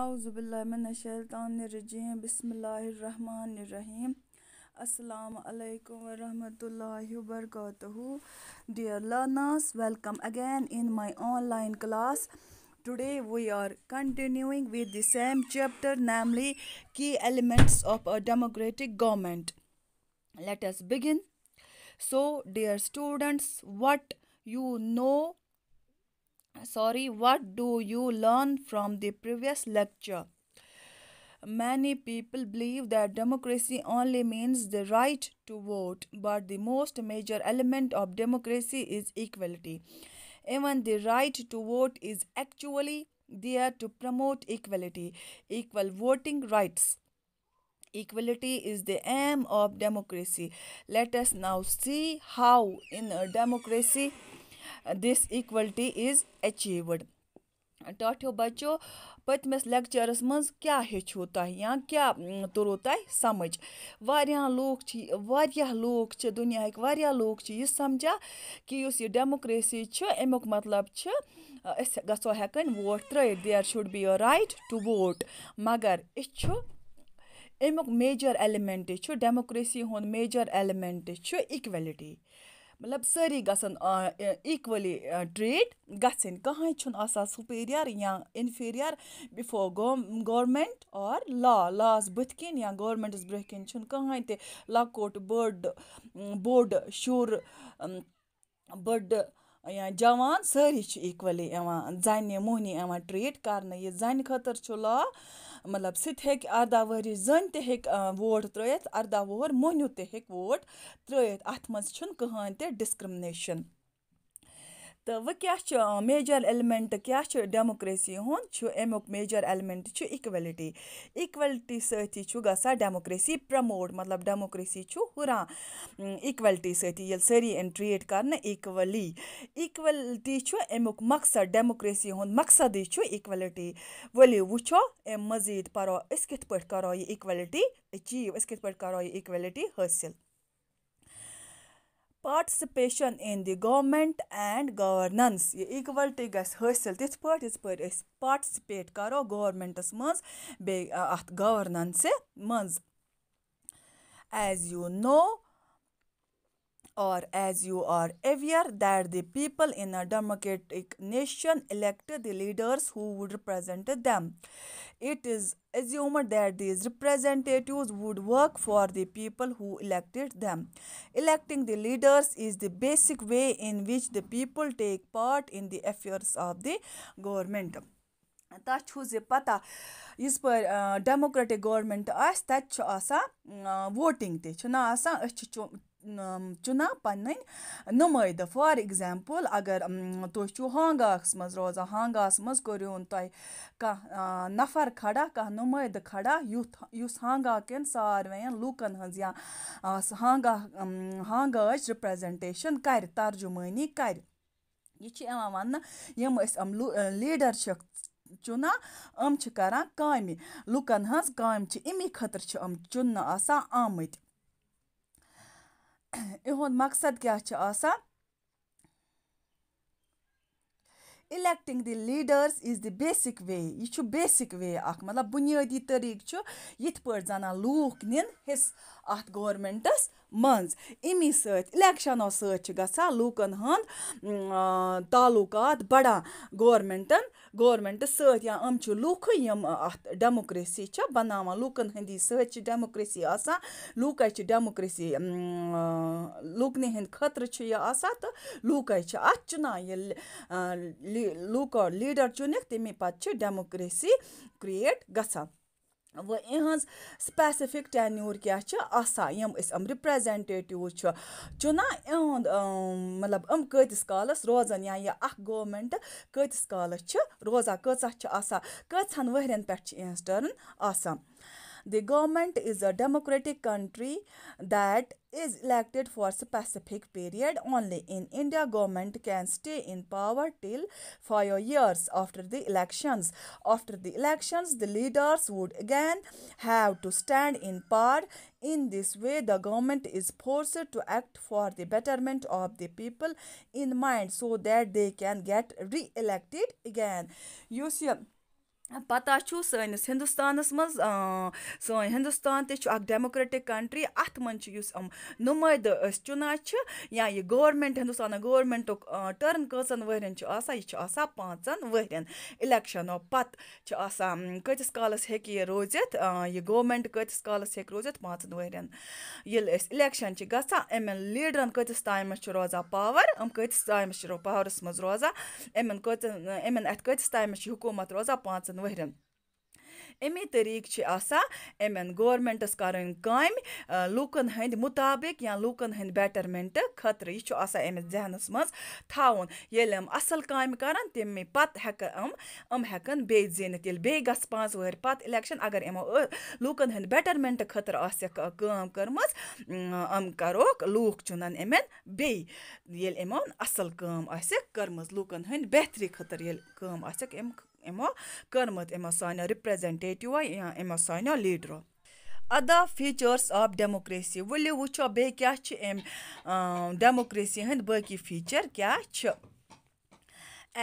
Auzubillahiminash-shaytanir-rajim. Bismillahir-rahmanir-rahim. Assalamu alaikum wa rahmatullahi wa barakatuhu. Dear learners, welcome again in my online class. Today we are continuing with the same chapter, namely key elements of a democratic government. Let us begin. So, dear students, what do you learn from the previous lecture? Many people believe that democracy only means the right to vote, but the most major element of democracy is equality. Even the right to vote is actually there to promote equality, equal voting rights. Equality is the aim of democracy. Let us now see how in a democracy this equality is achieved. ٹاٹھیو بچو پٔتمِس لیکچرَس منٛز کیٛاہ ہیٚچھو تۄہہِ یا کیٛاہ توٚرو تۄہہِ سمٕجھ واریاہ لوٗکھ چھِ دُنیاہٕکۍ واریاہ لوٗکھ چھِ یہِ سمجھان کہِ یُس یہِ ڈیموکریسی چھِ امیُک مطلب چھِ أسۍ گژھو ہٮ۪کٕنۍ ووٹ ترٛٲیِتھ there should be a right to vote مگر یہِ چھُ امیُک میجر ایلِمنٹ چھُ ڈیموکریسی ہُنٛد میجر ایلِمنٹ چھُ اِکویلٹی مطلب سٲری گژھن ایٖکولی ٹرٛیٖٹ گژھٕنۍ کٕہٕنۍ چھُنہٕ آسان سُپیٖریَر یا inferior before government or laws بٕتھِ کِنۍ یا گورمٮ۪نٹَس برٛونٛہہ کِنۍ چھُنہٕ کٕہٕنۍ تہِ لۄکُٹ بوٚڑ شُر بٔڑٕ یا جوان سٲری چھِ ایٖکولی یِوان زَنہِ موٚہنی یِوان ٹرٛیٖٹ کَرنہٕ یہِ زَنہِ خٲطرٕ چھُ لا مطلب سُہ تہِ ہیٚکہِ 18 ؤرِش زٔنۍ تہِ ہیٚکہِ ووٹ ترٛٲیِتھ 18 وُہُر موٚہنیوٗ تہِ ہیٚکہِ ووٹ ترٛٲیِتھ اَتھ منٛز چھُنہٕ کٕہٕنۍ تہِ ڈِسکرٛمنیشَن تہٕ وۄنۍ کیٛاہ چھُ میجر ایلِمنٹ کیٛاہ چھُ ڈیموکریسی ہُنٛد چھُ امیُک میجر ایلِمنٹ چھُ اِکویلٹی اِکویلٹی سۭتی چھُ گژھان ڈیموکریسی پرٛموٹ مطلب ڈیموکریسی چھُ ہُران اِکویلٹی سۭتی ییٚلہِ سٲری یِن ٹرٛیٖٹ کَرنہٕ اِکولی اِکویلٹی چھُ امیُک مقصد ڈیموکریسی ہُنٛد مقصدٕے چھُ اِکویلٹی ؤلِو وٕچھو اَمہِ مٔزیٖد پَرو أسۍ کِتھ پٲٹھۍ کَرو یہِ اِکویلٹی أچیٖو أسۍ کِتھ پٲٹھۍ کَرو یہِ اِکویلٹی حٲصِل participation in the government and governance یہِ اِکوَلٹی گژھِ حٲصِل تِتھ پٲٹھۍ یِتھ پٲٹھۍ أسۍ پاٹسِپیٹ کَرو گورمٮ۪نٹَس منٛز بیٚیہِ اَتھ گورنَنسہِ منٛز as you know or as you are aware that the people in a democratic nation elect the leaders who would represent them. It is assumed that these representatives would work for the people who elected them. Electing the leaders is the basic way in which the people take part in the affairs of the government. تۄہہِ چھُو زِ پَتہ یِژ پٲرۍ democratic government آسہِ تَتہِ چھُ آسان ووٹِنٛگ تہِ چھُنہ آسان أسۍ چھِ چُنان پنٕنۍ نُمٲیدٕ فار ایٚگزامپٕل اگر تُہۍ چھُو ہانٛگاہَس منٛز روزان ہانٛگاہَس منٛز کٔرۍہوٗن تۄہہِ کانٛہہ نفر کھڑا کانٛہہ نُمٲیدٕ کھڑا یُس ہانٛگا کٮ۪ن ساروِیَن لوٗکَن ہٕنٛز یا ہانٛگاہٕچ رِپرٛزَنٹیشَن کَرِ ترجُمٲنی کَرِ یہِ چھِ یِوان وَننہٕ یِم أسۍ لیٖڈَر چھِکھ چُنان یِم چھِ کَران کامہِ لُکَن ہٕنٛز کامہِ چھِ اَمی خٲطرٕ چھِ یِم چُننہٕ آسان آمٕتۍ یِہُنٛد مقصد کیٛاہ چھُ آسان اِلیکٹِنٛگ دی لیٖڈٲرٕز اِز دی بیسِک وے یہِ چھُ بیسِک وے اَکھ مطلب بُنیٲدی طٔریٖقہٕ چھُ یِتھ پٲٹھۍ زَنان لوٗکھ نِن حِصہٕ اَتھ گورمٮ۪نٹَس منٛز اَمی سۭتۍ اِلیکشَنو سۭتۍ چھِ گژھان لوٗکَن ہُنٛد تعلُقات بَڑان گورمٮ۪نٹہٕ سۭتۍ یا یِم چھِ لوٗکھٕے یِم اَتھ ڈیموکریسی چھِ بَناوان لوٗکَن ہٕنٛدی سۭتۍ چھِ ڈیموکریسی آسان لوٗکَے چھِ ڈیموکریسی لوٗکنٕے ہٕنٛدِ خٲطرٕ چھِ یہِ آسان تہٕ لوٗکَے چھِ اَتھ چُنان ییٚلہِ لوٗکو لیٖڈَر چُنِکھ تَمے پَتہٕ چھِ ڈیموکریسی کِرٛییٹ گژھان وۄنۍ یِہٕنٛز سٕپیسِفِک ٹینیوٗر کیٛاہ چھِ آسان یِم أسۍ یِم رِپرٛزَنٹیٹِوٕز چھِ چُنان یِہُنٛد مطلب یِم کۭتِس کالَس روزان یا یہِ اَکھ گورمٮ۪نٹ کۭتِس کالَس چھِ روزان کۭژاہ چھِ آسان کٔژہَن ؤہرٮ۪ن پٮ۪ٹھ چھِ یِہٕنٛز ٹٔرٕن آسان The government is a democratic country that is elected for a specific period only. In India, government can stay in power till 5 years after the elections. After the elections, the leaders would again have to stand in power. In this way, the government is forced to act for the betterment of the people in mind so that they can get re-elected again. یُس یہِ पता छू सٲنِस ہِندُستانَس منٛز سٲنۍ ہِندُستان تہِ چھُ اَکھ ڈیموکریٹِک کنٹری اَتھ منٛز چھُ یُس نُمٲیدٕ أسۍ چُنان چھِ یا یہِ گورمٮ۪نٹ ہِندُستانُک گورمٮ۪نٹُک ٹٔرٕم کٔژَن ؤرۍیَن چھُ آسان یہِ چھُ آسان 5 ؤرۍیَن اِلیکشَنو پَتہٕ چھُ آسان کۭتِس کالَس ہیٚکہِ یہِ روٗزِتھ یہِ گورمٮ۪نٹ کۭتِس کالَس ہیٚکہِ روٗزِتھ 5 ؤرۍیَن ییٚلہِ أسۍ اِلیکشَن چھِ گژھان یِمَن لیٖڈرَن کۭتِس ٹایمَس چھُ روزان پاوَر کۭتِس ٹایمَس چھِ پاورَس منٛز روزان یِمَن اَتھ کۭتِس ٹایمَس چھِ حکوٗمت روزان 5 ؤرۍیَن اَمی طریٖقہٕ چھِ آسان یِمَن گورمٮ۪نٹَس کَرٕنۍ کامہِ لوٗکَن ہٕنٛدۍ مُطابِق یا لوٗکَن ہٕنٛدۍ بیٹَرمٮ۪نٛٹ خٲطرٕ یہِ چھُ آسان أمِس ذہنَس منٛز تھاوُن ییٚلہِ یِم اَصٕل کامہِ کَرَن تَمے پَتہٕ ہٮ۪کَن یِم ہٮ۪کَن بیٚیہِ زیٖنِتھ ییٚلہِ بیٚیہِ گژھِ 5 ؤہٕرۍ پَتہٕ اِلیکشَن اگر یِمو لوٗکَن ہٕنٛدۍ بیٹَرمٮ۪نٛٹ خٲطرٕ آسٮ۪کھ کٲم کٔرمٕژ یِم کَروکھ لوٗکھ چُنَن یِمَن بیٚیہِ ییٚلہِ یِمَن اَصٕل کٲم آسٮ۪کھ کٔرمٕژ لوٗکَن ہٕنٛدۍ بہتری خٲطرٕ ییٚلہِ کٲم آسٮ۪کھ یِمو کٔرمٕژ یِمو سانیو رِپرٛٮ۪زَنٹیٹِوو یا یِمو سانیو لیٖڈرو اَدَر فیٖچٲرٕس آف ڈیموکریسی ؤلِو وٕچھو بیٚیہِ کیٛاہ چھِ أمۍ ڈیموکریسی ہٕنٛدۍ باقٕے فیٖچَر کیٛاہ چھِ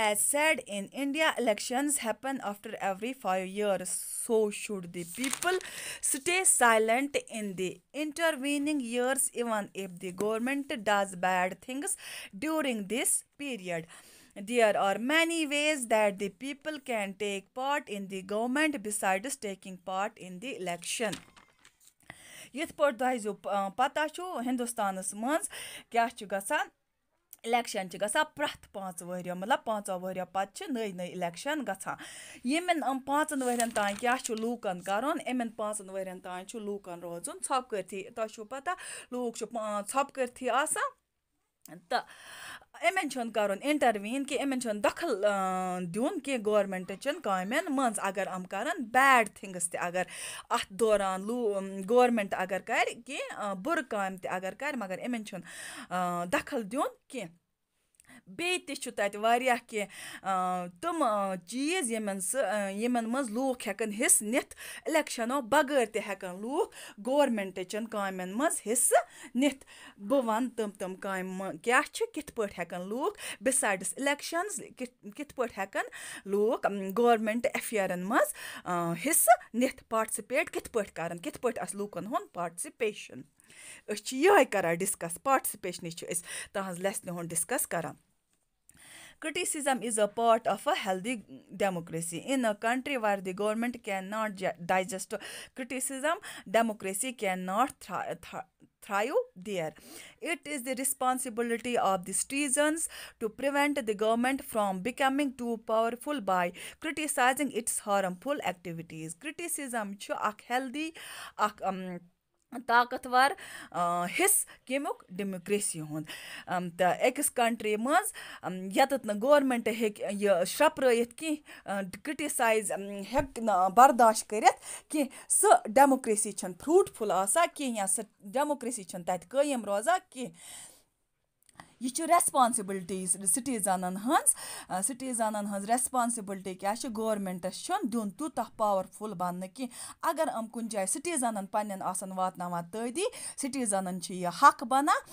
As said in India, elections happen after every 5 years. So should the people stay silent in the intervening years even if the government does bad things during this period. There are many ways that the people can take part in the government besides taking part in the election. یِتھ پٲٹھۍ تۄہہِ زیو پَتہ چھُ ہِندُستانَس منٛز کیٛاہ چھُ گژھان اِلیکشَن چھِ گژھان پرٛٮ۪تھ 5 ؤرۍیو مطلب 5 ؤرۍیو پَتہٕ چھِ نٔے اِلیکشَن گژھان یِمَن 5 ؤرۍیَن تانۍ کیٛاہ چھُ لوٗکَن کَرُن یِمَن 5 ؤرۍیَن تانۍ چھُ لوٗکَن روزُن ژھۄپہٕ کٔرتھٕے تۄہہِ چھُو پَتہ لوٗکھ چھِ ژھۄپہٕ کٔرتھٕے آسان تہٕ یِمَن چھُنہٕ کَرُن اِنٹَرویٖن کہِ یِمَن چھُنہٕ دخل دیُن کینٛہہ گورمٮ۪نٛٹٕچَن کامٮ۪ن منٛز اگر یِم کَرَن بیڈ تھِنٛگٕس تہِ اگر اَتھ دوران گورمٮ۪نٛٹ اگر کَرِ کینٛہہ بُرٕ کامہِ تہِ اگر کَرِ مگر یِمَن چھُنہٕ دخل دیُن کینٛہہ بیٚیہِ تہِ چھُ تَتہِ واریاہ کینٛہہ تِم چیٖز یِمَن منٛز لوٗکھ ہٮ۪کَن حِصہٕ نِتھ اِلیکشَنو بغٲر تہِ ہٮ۪کَن لوٗکھ گورمٮ۪نٛٹٕچَن کامٮ۪ن منٛز حِصہٕ نِتھ بہٕ وَنہٕ تِم کامہِ کیٛاہ چھِ کِتھ پٲٹھۍ ہٮ۪کَن لوٗکھ بِسایڈٕس اِلیکشَنٕز کِتھ پٲٹھۍ ہٮ۪کَن لوٗکھ گورمٮ۪نٛٹ اٮ۪فِیَرَن منٛز حِصہٕ نِتھ پاٹسِپیٹ کِتھ پٲٹھۍ کَرَن کِتھ پٲٹھۍ آسہِ لوٗکَن ہُنٛد پاٹسِپیشَن أسۍ چھِ یِہوٚے کَران ڈِسکَس پاٹسِپیشنٕے چھِ أسۍ تُہٕنٛز لیسنہِ ہُنٛد ڈِسکَس کَران Criticism is a part of a healthy democracy. In a country where the government cannot digest criticism, democracy cannot thrive there. It is the responsibility of the citizens to prevent the government from becoming too powerful by criticizing its harmful activities. Criticism چھُ اکھ healthy اکھ طاقتور حِصہٕ کَمیُک democracy ہُنٛد تہٕ أکِس country منٛز ییٚتٮ۪تھ نہٕ گورمٮ۪نٛٹ ہیٚکہِ یہِ شرٛپرٲیِتھ کینٛہہ کِرٛٹِسایز ہیٚکہِ نہٕ برداش کٔرِتھ کینٛہہ سُہ ڈیموکریسی چھَنہٕ فرٛوٗٹفُل آسان کینٛہہ یا سُہ ڈیموکریسی چھَنہٕ تَتہِ قٲیِم روزان کینٛہہ یہِ چھِ ریسپانسِبلٹیٖز سِٹیٖزَنَن ہٕنٛز ریسپانسِبلٹی کیٛاہ چھِ گورمٮ۪نٛٹَس چھُنہٕ دیُن تیوٗتاہ پاوَرفُل بَننہٕ کینٛہہ اگر کُنہِ جایہِ سِٹیٖزَنَن پنٛنٮ۪ن آسَن واتناوان تٲدی سِٹیٖزَنَن چھِ یہِ حق بَنان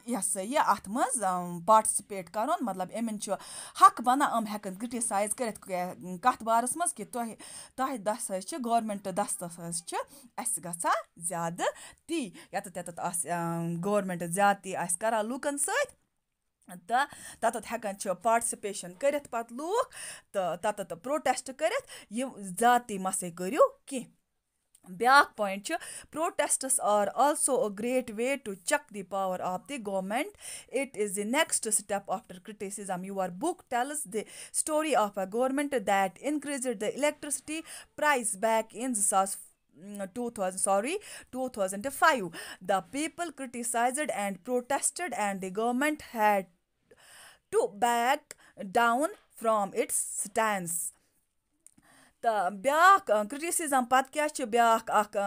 یہِ ہسا یہِ اَتھ منٛز پاٹسِپیٹ کَرُن مطلب یِمَن چھُ حق بَنان یِم ہٮ۪کَن کِرٛٹِسایز کٔرِتھ کَتھ بارَس منٛز کہِ تۄہہِ دَس حظ چھِ گورمٮ۪نٛٹ دَستَس حظ چھِ اَسہِ گژھان زیادٕ تی ییٚتٮ۪تھ آسہِ گورمٮ۪نٛٹ زیادتی آسہِ کَران لوٗکَن سۭتۍ تہٕ تَتٮ۪تھ ہٮ۪کان چھِ پاٹسِپیشَن کٔرِتھ پَتہٕ لوٗکھ تہٕ تَتٮ۪تھ پرٛوٹٮ۪سٹ کٔرِتھ یِم زیادتی مَسے کٔرِو کینٛہہ بیٛاکھ پویِنٛٹ چھُ protests are also a great way to check the power of the government it is the next step after criticism your book tells the story of a government that increased the electricity price back in 2005. The people criticized and protested and the government had to back down from its stance. تہٕ بیٛاکھ کِرٛٹِسِزم پَتہٕ کیٛاہ چھِ بیٛاکھ اَکھ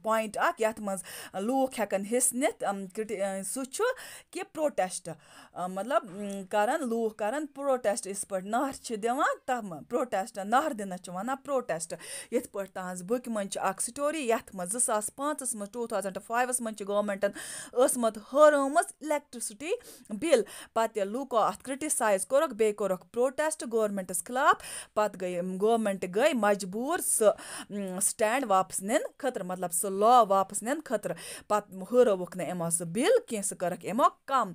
point اَکھ یَتھ منٛز لوٗکھ ہٮ۪کَن حِصہٕ نِتھ سُہ چھُ کہِ پرٛوٹٮ۪سٹ مطلب لوٗکھ کَرَن پرٛوٹٮ۪سٹ یِتھ پٲٹھۍ نعرٕ چھِ دِوان تَتھ منٛز پرٛوٹٮ۪سٹ نعرٕ دِنَس چھِ وَنان پرٛوٹٮ۪سٹ یِتھ پٲٹھۍ تَہنٛز بُکہِ منٛز چھِ اَکھ سٹوری یَتھ منٛز 2005 منٛز 2005 منٛز چھِ گورمٮ۪نٛٹَن ٲسمٕژ ہٲرٲمٕژ اِلیکٹرٛسِٹی بِل پَتہٕ ییٚلہِ لوٗکو اَتھ کِرٛٹِسایز کوٚرُکھ بیٚیہِ کوٚرُکھ پرٛوٹٮ۪سٹ گورمٮ۪نٛٹَس خِلاف پَتہٕ گٔے گورمٮ۪نٛٹ گٔے مجبوٗر سُہ سٹینٛڈ واپس نِنہٕ خٲطرٕ مطلب سُہ لا واپس نِنہٕ خٲطرٕ پَتہٕ ہُرٲوُکھ نہٕ یِمو سُہ بِل کینٛہہ سُہ کٔرٕکھ یِمو کَم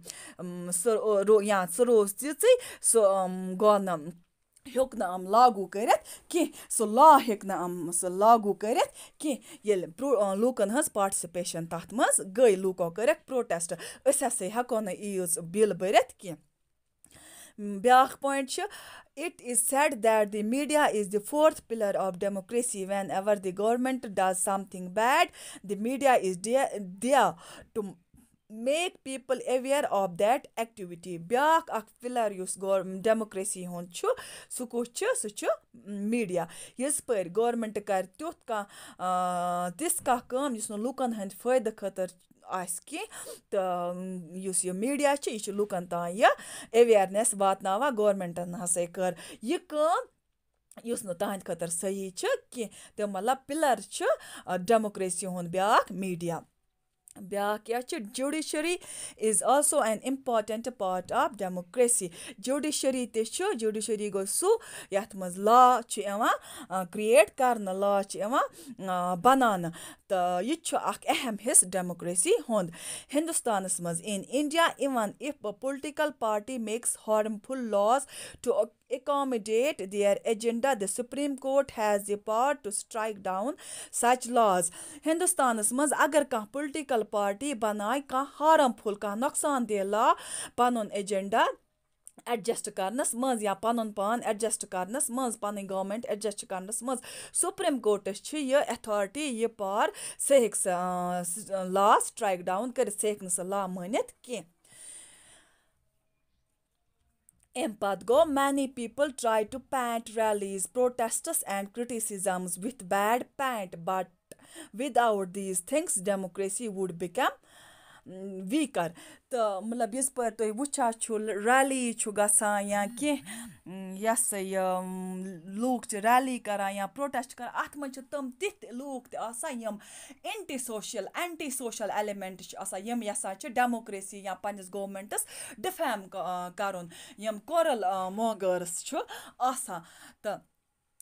یا سُہ روز تِژٕے سُہ گوٚو نہٕ ہیوٚک نہٕ لاگوٗ کٔرِتھ کینٛہہ سُہ لا ہیٚکہِ نہٕ سُہ لاگوٗ کٔرِتھ کینٛہہ ییٚلہِ لوٗکَن ہٕنٛز پاٹِسِپیشَن تَتھ منٛز گٔے لوٗکو کٔرِکھ پرٛوٹٮ۪سٹ أسۍ ہَسا ہٮ۪کو نہٕ ییٖژ بِل بٔرِتھ کینٛہہ بیٛاکھ پویِنٛٹ چھُ it is said that the media is the fourth pillar of democracy. Whenever the government does something bad, the media is there to make people aware of that activity. بیٛاکھ اَکھ pillar یُس democracy ہُنٛد چھُ سُہ کُس چھُ سُہ چھُ میٖڈیا یِژ پٲرۍ گورمٮ۪نٛٹ کَرِ تیُتھ کانٛہہ تِژھ کانٛہہ کٲم یُس نہٕ لُکَن ہٕنٛدۍ فٲیدٕ خٲطرٕ آسہِ کینٛہہ تہٕ یُس یہِ میٖڈیا چھِ یہِ چھُ لُکَن تام یہِ ایویرنٮ۪س واتناوان گورمٮ۪نٛٹَن ہَسا کٔر یہِ کٲم یُس نہٕ تَہَنٛدِ خٲطرٕ صحیح چھُ کینٛہہ تہٕ مطلب پِلَر چھُ ڈیموکریسی ہُنٛد بیٛاکھ میٖڈیا بیٛاکھ کیٛاہ چھُ judiciary is also an important part of democracy judiciary تہِ چھُ جُڈِشری گوٚو سُہ یَتھ منٛز لا چھُ یِوان کِرٛیٹ کَرنہٕ لا چھِ یِوان بَناونہٕ تہٕ یہِ تہِ چھُ اَکھ اہم حِصہٕ ڈیموکریسی ہُنٛد ہِندُستانَس منٛز in India even if political party makes harmful laws to accommodate their agenda the Supreme Court has the power to strike down such laws ہِندُستانَس منٛز اگر کانٛہہ پُلٹِکَل پارٹی بَنایہِ کانٛہہ ہارَمفُل کانٛہہ نۄقصان دہ لا پَنُن ایجنڈا ایڈجَسٹ کَرنَس منٛز یا پَنُن پان ایڈجَسٹ کَرنَس منٛز پَنٕنۍ گورمٮ۪نٛٹ ایڈجَسٹ کَرنَس منٛز سُپریٖم کورٹَس چھِ یہِ ایتھارٹی یہِ پار سُہ ہیٚکہِ سُہ لا سٹرایک ڈاوُن کٔرِتھ سُہ ہیٚکہِ نہٕ سُہ لا مٲنِتھ کینٛہہ اَمہِ پَتہٕ گوٚو many people try to paint rallies, protests and criticisms with bad paint but without these things democracy would become weaker تہٕ مطلب یِژ پٲرۍ تُہۍ وٕچھان چھُو ریلی چھُ گژھان یا کینٛہہ یہِ ہسا یہِ لوٗکھ چھِ ریلی کَران یا پرٛوٹٮ۪سٹ کَران اَتھ منٛز چھِ تِم تِتھۍ لوٗکھ تہِ آسان یِم اینٹی سوشَل ایلِمٮ۪نٛٹ چھِ آسان یِم یَژھان چھِ ڈیموکریسی یا پنٛنِس گورمٮ۪نٛٹَس ڈِفیم کَرُن یِم کورَل مانٛگٲرٕس چھُ آسان تہٕ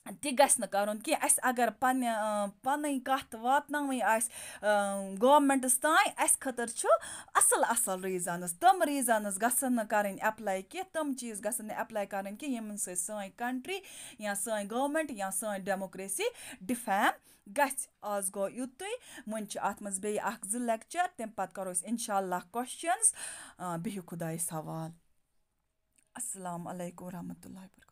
تہِ گژھِ نہٕ کَرُن کینٛہہ اَسہِ اگر پَنٕنۍ کَتھ واتناوٕنۍ آسہِ گورمٮ۪نٛٹَس تانۍ اَسہِ خٲطرٕ چھُ اَصٕل ریٖزَنٕز تِم ریٖزَنٕز گژھن نہٕ کَرٕنۍ اٮ۪پلاے کینٛہہ تِم چیٖز گژھن نہٕ اٮ۪پلاے کَرٕنۍ کینٛہہ یِمَن سۭتۍ سٲنۍ کَنٹرٛی یا سٲنۍ گورمٮ۪نٛٹ یا سٲنۍ ڈیموکریسی ڈِفیم گژھِ آز گوٚو یُتُے وۄنۍ چھِ اَتھ منٛز بیٚیہِ 1-2 لیکچَر تمہِ پَتہٕ کَرو أسۍ اِنشاء اللہ کوسچنٕز بِہِو خۄدایَس حوال اَسَلامُ علیکُم ورحمتہ اللہ وبرکاتہ